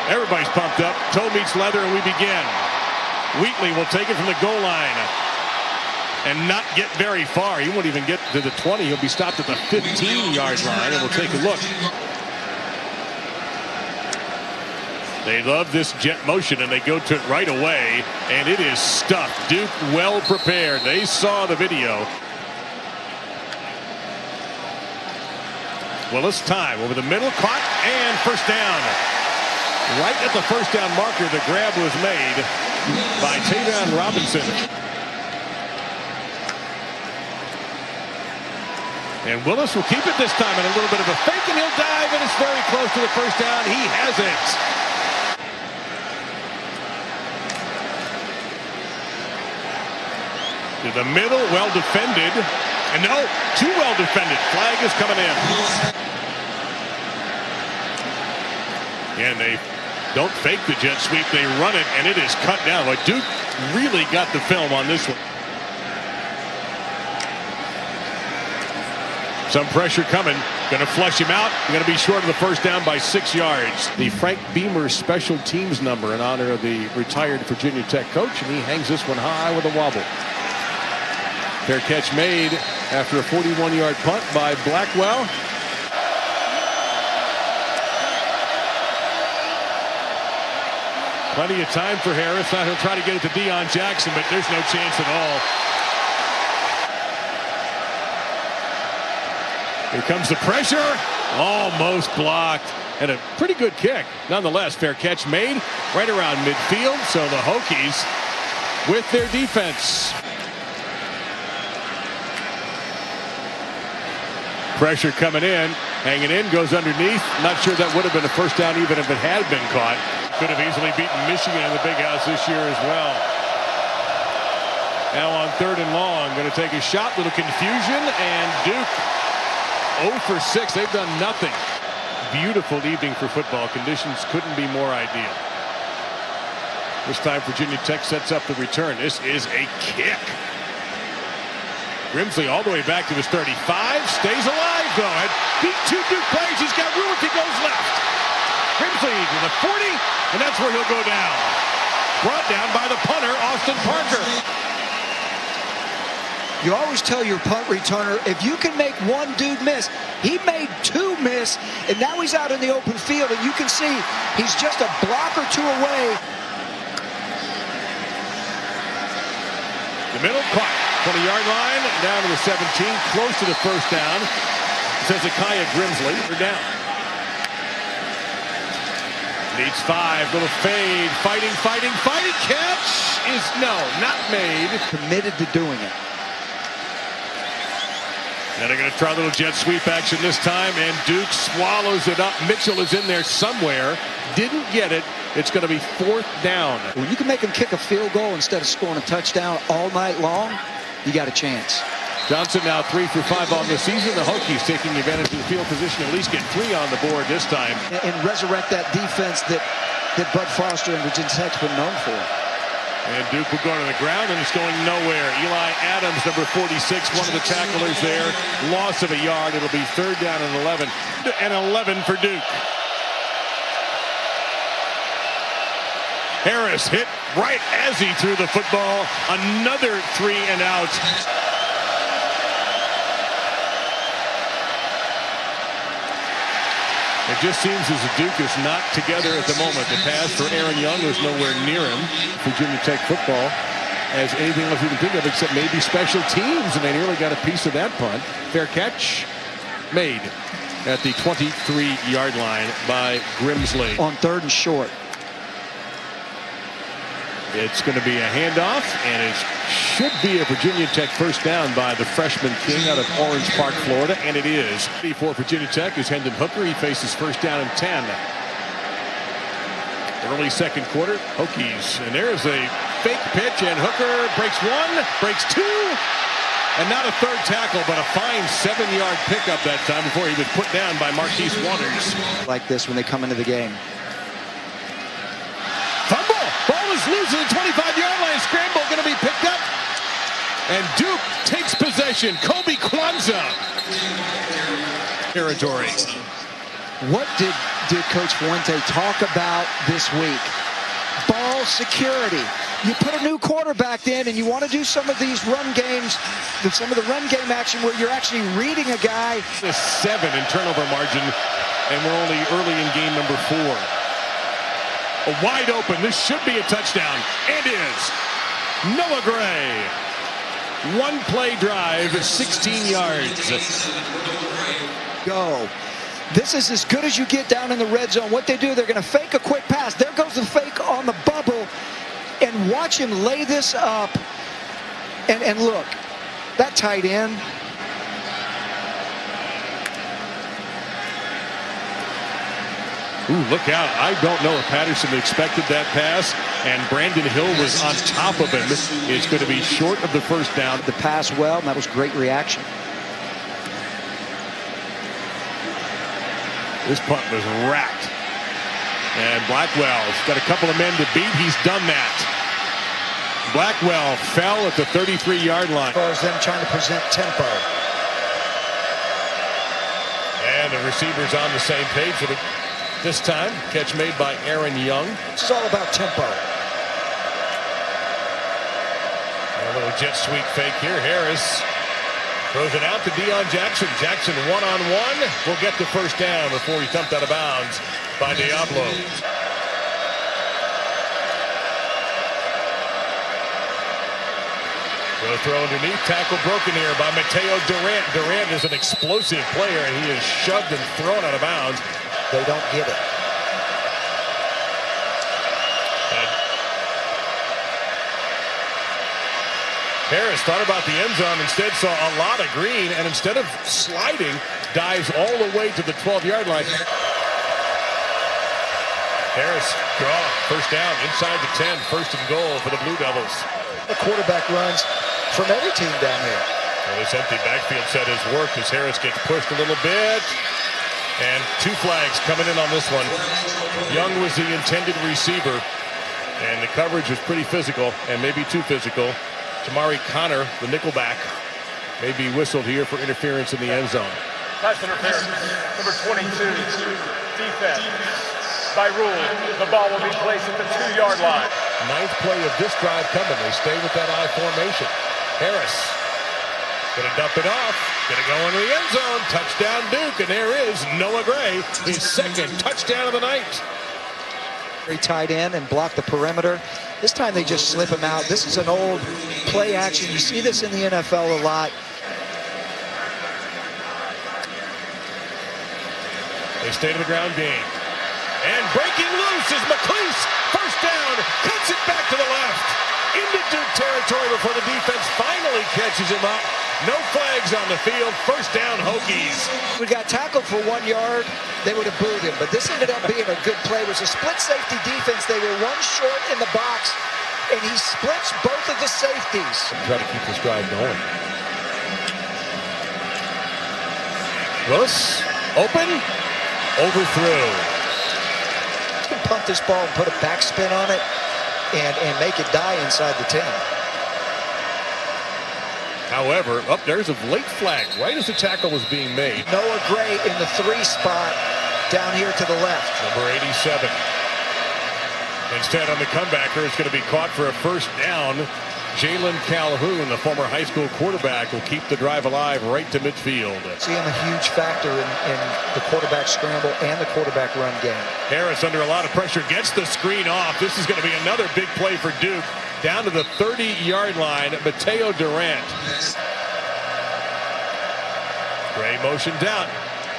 Everybody's pumped up. Toe meets leather, and we begin. Wheatley will take it from the goal line and not get very far. He won't even get to the 20. He'll be stopped at the 15-yard line, and we'll take a look. They love this jet motion, and they go to it right away, and it is stuffed. Duke well prepared. They saw the video. Well, it's time. Over the middle, caught, and first down. Right at the first down marker, the grab was made by Tavon Robinson. And Willis will keep it this time, and a little bit of a fake, and he'll dive, and it's very close to the first down. He has it. To the middle, well defended. And no, too well defended. Flag is coming in. And they don't fake the jet sweep. They run it, and it is cut down. But Duke really got the film on this one. Some pressure coming. Going to flush him out. Going to be short of the first down by 6 yards. The Frank Beamer special teams number in honor of the retired Virginia Tech coach. And he hangs this one high with a wobble. Fair catch made after a 41-yard punt by Blackwell. Plenty of time for Harris. Now he'll try to get it to Deion Jackson, but there's no chance at all. Here comes the pressure. Almost blocked. And a pretty good kick. Nonetheless, fair catch made right around midfield. So the Hokies with their defense. Pressure coming in, hanging in, goes underneath. Not sure that would have been a first down even if it had been caught. Could have easily beaten Michigan in the Big House this year as well. Now on 3rd and long, going to take a shot. Little confusion, and Duke 0 for 6. They've done nothing. Beautiful evening for football. Conditions couldn't be more ideal. This time Virginia Tech sets up the return. This is a kick. Grimsley all the way back to his 35, stays alive though, and beat 2 Duke players. He's got room if he goes left. Grimsley to the 40, and that's where he'll go down. Brought down by the punter, Austin Parker. You always tell your punt returner, if you can make one dude miss, he made 2 miss, and now he's out in the open field, and you can see he's just a block or 2 away. The middle caught. 20-yard line, down to the 17, close to the first down. Says Akia Grimsley. They're down. Needs 5. Little fade. Fighting. Catch is not made. Committed to doing it. And they're going to try a little jet sweep action this time, and Duke swallows it up. Mitchell is in there somewhere. Didn't get it. It's going to be 4th down. When you can make them kick a field goal instead of scoring a touchdown all night long, you got a chance. Johnson now 3 for 5 on the season. The Hokies taking advantage of the field position, at least get 3 on the board this time. And resurrect that defense that Bud Foster and Virginia Tech's been known for. And Duke will go to the ground, and it's going nowhere. Eli Adams, number 46, one of the tacklers there. Loss of a yard. It'll be 3rd down and 11. And 11 for Duke. Harris hit right as he threw the football. Another 3 and out. It just seems as if Duke is not together at the moment. The pass for Aaron Young was nowhere near him. Virginia Tech football as anything else we can think of except maybe special teams, and they nearly got a piece of that punt. Fair catch made at the 23-yard line by Grimsley. On 3rd and short. It's going to be a handoff, and it should be a Virginia Tech first down by the freshman king out of Orange Park, Florida, and it is. For Virginia Tech is Hendon Hooker. He faces first down and 10. Early 2nd quarter, Hokies. And there's a fake pitch, and Hooker breaks 1, breaks 2, and not a 3rd tackle, but a fine 7-yard pickup that time before he was put down by Marquise Waters. Like this when they come into the game. Fumble! Ball is loose at the 25-yard line. Scramble going to be picked up. And Duke takes possession. Kobe Kwanzaa. Territory. What did Coach Fuente talk about this week? Ball security. You put a new quarterback in and you want to do some of these run games, some of the run game action where you're actually reading a guy. 7 in turnover margin, and we're only early in game number 4. Wide open. This should be a touchdown. And is. Noah Gray. One play drive, 16 yards. Go. This is as good as you get down in the red zone. What they do, they're going to fake a quick pass. There goes the fake on the bubble. And watch him lay this up. And look, that tight end. Ooh, look out. I don't know if Patterson expected that pass, and Brandon Hill was on top of him. It's going to be short of the first down. The pass well, and that was great reaction. This punt was racked. And Blackwell's got a couple of men to beat. He's done that. Blackwell fell at the 33-yard line. As far as them trying to present tempo. And the receivers on the same page for this time. Catch made by Aaron Young. This is all about tempo. A little jet sweep fake here. Harris throws it out to Deion Jackson. Jackson one-on-one. Will get the first down before he's dumped out of bounds by Diablo. Will throw underneath. Tackle broken here by Mateo Durant. Durant is an explosive player, and he is shoved and thrown out of bounds. They don't get it. Harris thought about the end zone, instead saw a lot of green, and instead of sliding, dives all the way to the 12-yard line. Harris, draw, first down, inside the 10, first and goal for the Blue Devils. The quarterback runs from every team down here. Well, this empty backfield set has worked as Harris gets pushed a little bit. And 2 flags coming in on this one. Young was the intended receiver, and the coverage was pretty physical, and maybe too physical. Tamari Connor, the nickelback, may be whistled here for interference in the end zone. Pass interference, number 22, defense. By rule, the ball will be placed at the 2-yard line. 9th play of this drive coming. They stay with that I formation. Harris gonna dump it off. Gonna go into the end zone. Touchdown Duke, and there is Noah Gray, his 2nd touchdown of the night. Very tight end and block the perimeter. This time they just slip him out. This is an old play action. You see this in the NFL a lot. They stay to the ground game. And breaking loose is McClease. First down, cuts it back to the left. Into Duke territory before the defense finally catches him up. No flags on the field. First down, Hokies. We got tackled for 1 yard. They would have booed him, but this ended up being a good play. It was a split safety defense. They were 1 short in the box, and he splits both of the safeties. Try to keep this drive going. Willis, open, overthrew. You can punt this ball and put a backspin on it and make it die inside the 10. However, there's a late flag right as the tackle was being made. Noah Gray in the 3 spot down here to the left. Number 87. Instead, on the comebacker, it's going to be caught for a first down. Jalen Calhoun, the former high school quarterback, will keep the drive alive right to midfield. See him a huge factor in the quarterback scramble and the quarterback run game. Harris under a lot of pressure gets the screen off. This is going to be another big play for Duke. Down to the 30-yard line, Mateo Durant. Gray motioned out.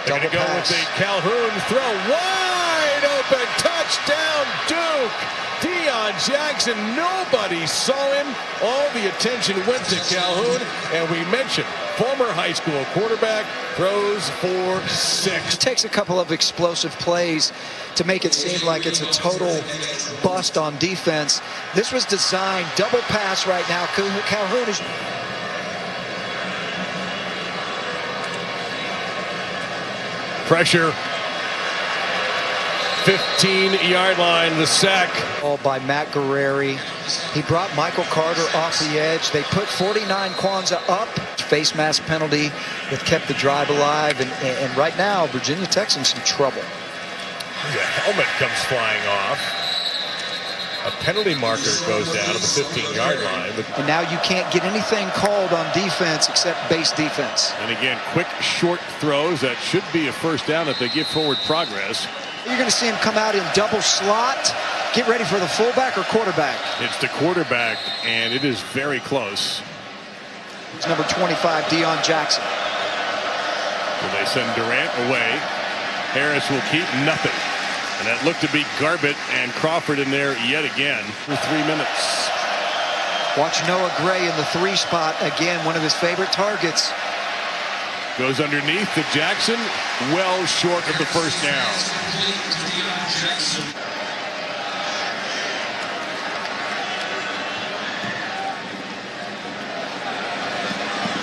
They're going to go with the Calhoun throw. Wide open, touchdown Duke. Deion Jackson, nobody saw him. All the attention went to Calhoun. And we mentioned former high school quarterback throws for 6. It takes a couple of explosive plays to make it seem like it's a total bust on defense. This was designed, double pass right now. Calhoun is... Pressure. 15-yard line, the sack. All by Matt Guerrieri. He brought Michael Carter off the edge. They put 49 Kwanzaa up. face mask penalty that kept the drive alive. And right now, Virginia Tech's in some trouble. The helmet comes flying off. A penalty marker goes down to the 15-yard line. And now you can't get anything called on defense except base defense. And again, quick, short throws. That should be a first down if they get forward progress. You're going to see him come out in double slot. Get ready for the fullback or quarterback. It's the quarterback, and it is very close. It's number 25, Deion Jackson. Will they send Durant away? Harris will keep nothing. And that looked to be Garbutt and Crawford in there yet again for 3 minutes. Watch Noah Gray in the 3 spot. Again, one of his favorite targets. Goes underneath to Jackson, well short of the first down.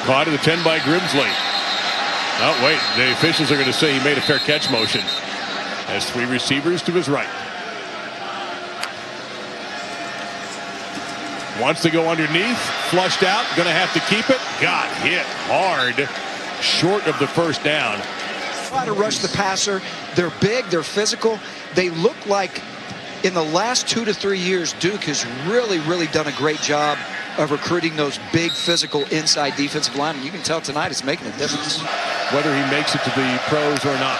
Caught at the 10 by Grimsley. Oh, wait, the officials are going to say he made a fair catch motion. Has 3 receivers to his right. Wants to go underneath, flushed out, going to have to keep it. Got hit hard, short of the first down. Try to rush the passer. They're big, they're physical. They look like in the last 2 to 3 years, Duke has really done a great job of recruiting those big physical inside defensive linemen. You can tell tonight it's making a difference. Whether he makes it to the pros or not.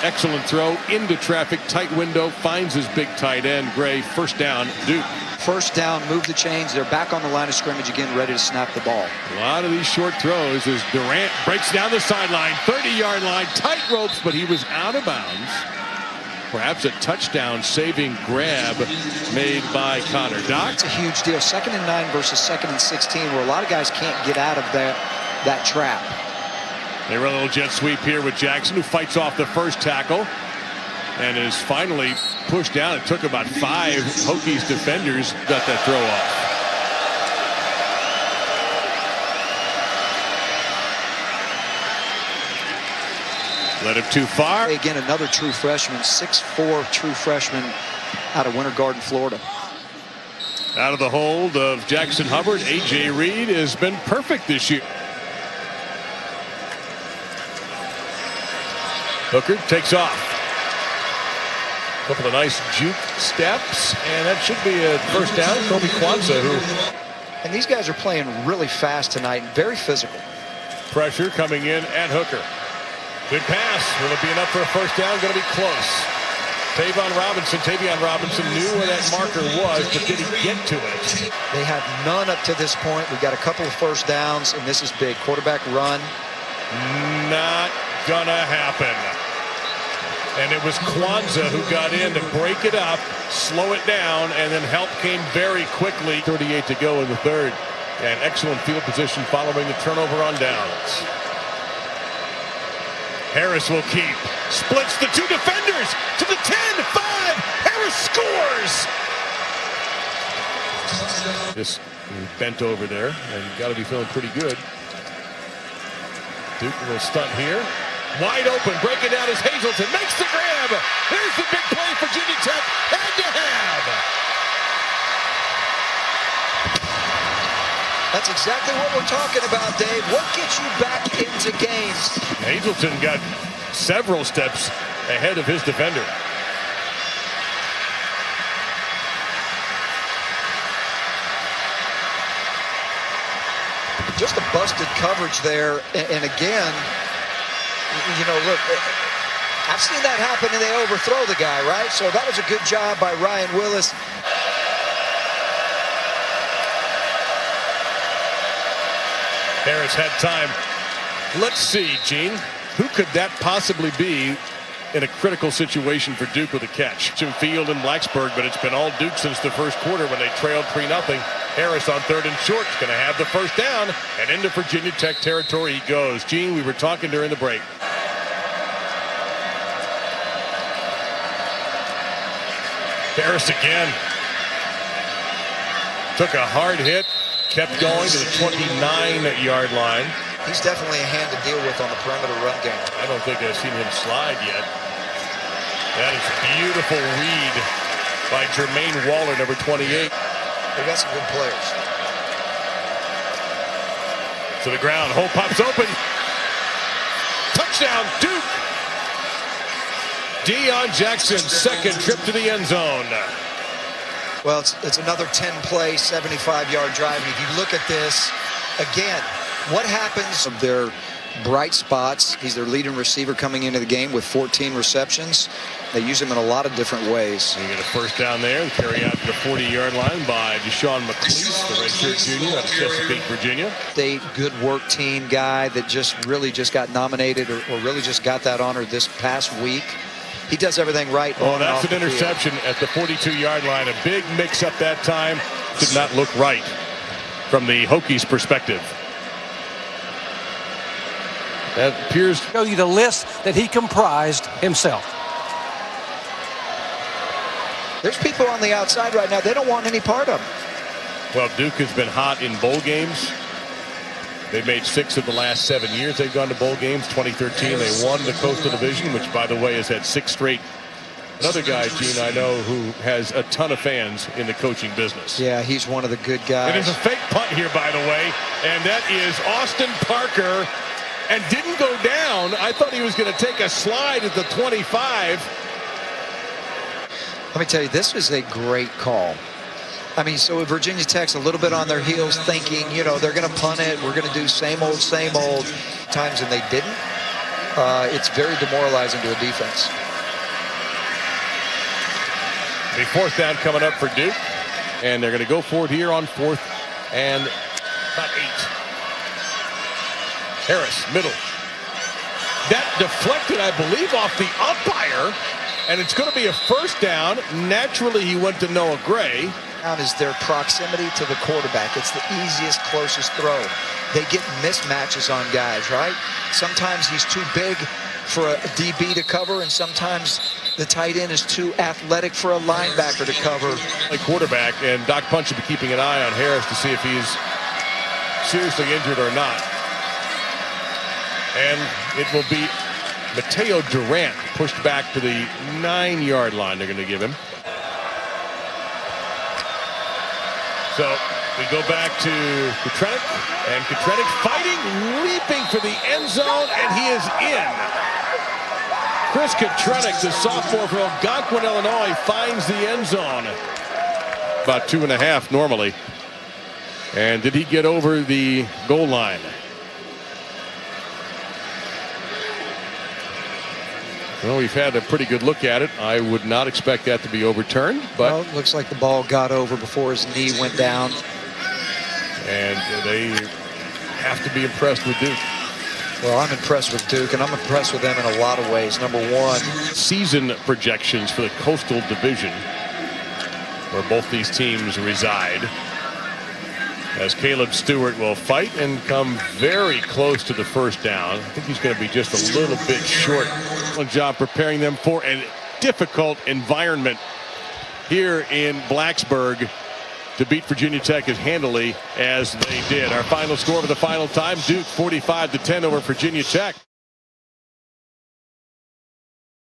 Excellent throw into traffic, tight window, finds his big tight end. Gray, first down, Duke. First down, move the chains. They're back on the line of scrimmage again, ready to snap the ball. A lot of these short throws as Durant breaks down the sideline, 30-yard line, tight ropes, but he was out of bounds. Perhaps a touchdown saving grab made by Connor. Doc? It's a huge deal. 2nd and 9 versus 2nd and 16, where a lot of guys can't get out of that trap. They run a little jet sweep here with Jackson, who fights off the first tackle and is finally pushed down. It took about 5 Hokies defenders got that throw off. Let him too far. Again, another true freshman, 6'4" true freshman out of Winter Garden, Florida. Out of the hold of Jackson Hubbard, A.J. Reed has been perfect this year. Hooker takes off. A couple of nice juke steps, and that should be a first down. Kobe Kwanzaa, who... And these guys are playing really fast tonight, very physical. Pressure coming in at Hooker. Good pass. Will it be enough for a first down? Going to be close. Tavion Robinson knew where that marker was, but did he get to it? They have none up to this point. We've got a couple of first downs, and this is big. Quarterback run. Not gonna happen. And it was Kwanzaa who got in to break it up, slow it down, and then help came very quickly. 38 to go in the third. And excellent field position following the turnover on downs. Harris will keep. Splits the 2 defenders to the 10, 5. Harris scores. Just bent over there and got to be feeling pretty good. Duke will stunt here. Wide open, breaking down is Hazleton. Makes the grab. There's the big play for Virginia Tech. Had to have. That's exactly what we're talking about, Dave. What gets you back into games? Hazleton got several steps ahead of his defender. Just a busted coverage there. And again, you know, look, I've seen that happen and they overthrow the guy, right? So that was a good job by Ryan Willis. Harris had time. Let's see, Gene. Who could that possibly be in a critical situation for Duke with a catch? Jim Field and Blacksburg, but it's been all Duke since the first quarter when they trailed 3-0. Harris on 3rd and short is going to have the first down, and into Virginia Tech territory he goes. Gene, we were talking during the break. Harris again. Took a hard hit, kept going to the 29-yard line. He's definitely a hand to deal with on the perimeter run game. I don't think I've seen him slide yet. That is a beautiful read by Jermaine Waller, number 28. They got some good players. To the ground. Hole pops open. Touchdown, Duke. Deion Jackson's second trip to the end zone. Well, it's another 10-play, 75-yard drive. And if you look at this, again, what happens of their bright spots? He's their leading receiver coming into the game with 14 receptions. They use him in a lot of different ways. You get a first down there and carry out to the 40-yard line by Deshawn McClease, the redshirt junior out of Chesapeake, Virginia. State good work team guy that really got nominated or really just got that honor this past week. He does everything right. Oh, that's an interception at the 42-yard line. A big mix-up that time. Did not look right from the Hokies' perspective. That appears to show you the list that he comprised himself. There's people on the outside right now. They don't want any part of him. Well, Duke has been hot in bowl games. They've made 6 of the last 7 years they've gone to bowl games. 2013, they won the Coastal Division, which, by the way, has had 6 straight. Another guy, Gene, I know, who has a ton of fans in the coaching business. Yeah, he's one of the good guys. It is a fake punt here, by the way, and that is Austin Parker, and didn't go down. I thought he was going to take a slide at the 25. Let me tell you, this was a great call. I mean, so Virginia Tech's a little bit on their heels thinking, you know, they're going to punt it. We're going to do same old times, and they didn't. It's very demoralizing to a defense. The fourth down coming up for Duke, and they're going to go for it here on 4th and about 8. Harris, middle. That deflected, I believe, off the umpire, and it's going to be a first down. Naturally, he went to Noah Gray. Is their proximity to the quarterback. It's the easiest, closest throw. They get mismatches on guys, right? Sometimes he's too big for a DB to cover, and sometimes the tight end is too athletic for a linebacker to cover. A quarterback, and Doc Punch will be keeping an eye on Harris to see if he's seriously injured or not. And it will be Mateo Durant pushed back to the 9-yard line. They're going to give him. So we go back to Quentin, and Quentin fighting, leaping for the end zone, and he is in. Chris Quentin, the sophomore from Algonquin, Illinois, finds the end zone. About 2.5 normally. And did he get over the goal line? Well, we've had a pretty good look at it. I would not expect that to be overturned, but well, it looks like the ball got over before his knee went down. And they have to be impressed with Duke. Well, I'm impressed with Duke, and I'm impressed with them in a lot of ways. Number one, season projections for the Coastal Division, where both these teams reside, as Caleb Stewart will fight and come very close to the first down. I think he's going to be just a little bit short. One job preparing them for a difficult environment here in Blacksburg to beat Virginia Tech as handily as they did. Our final score for the final time, Duke 45-10 over Virginia Tech.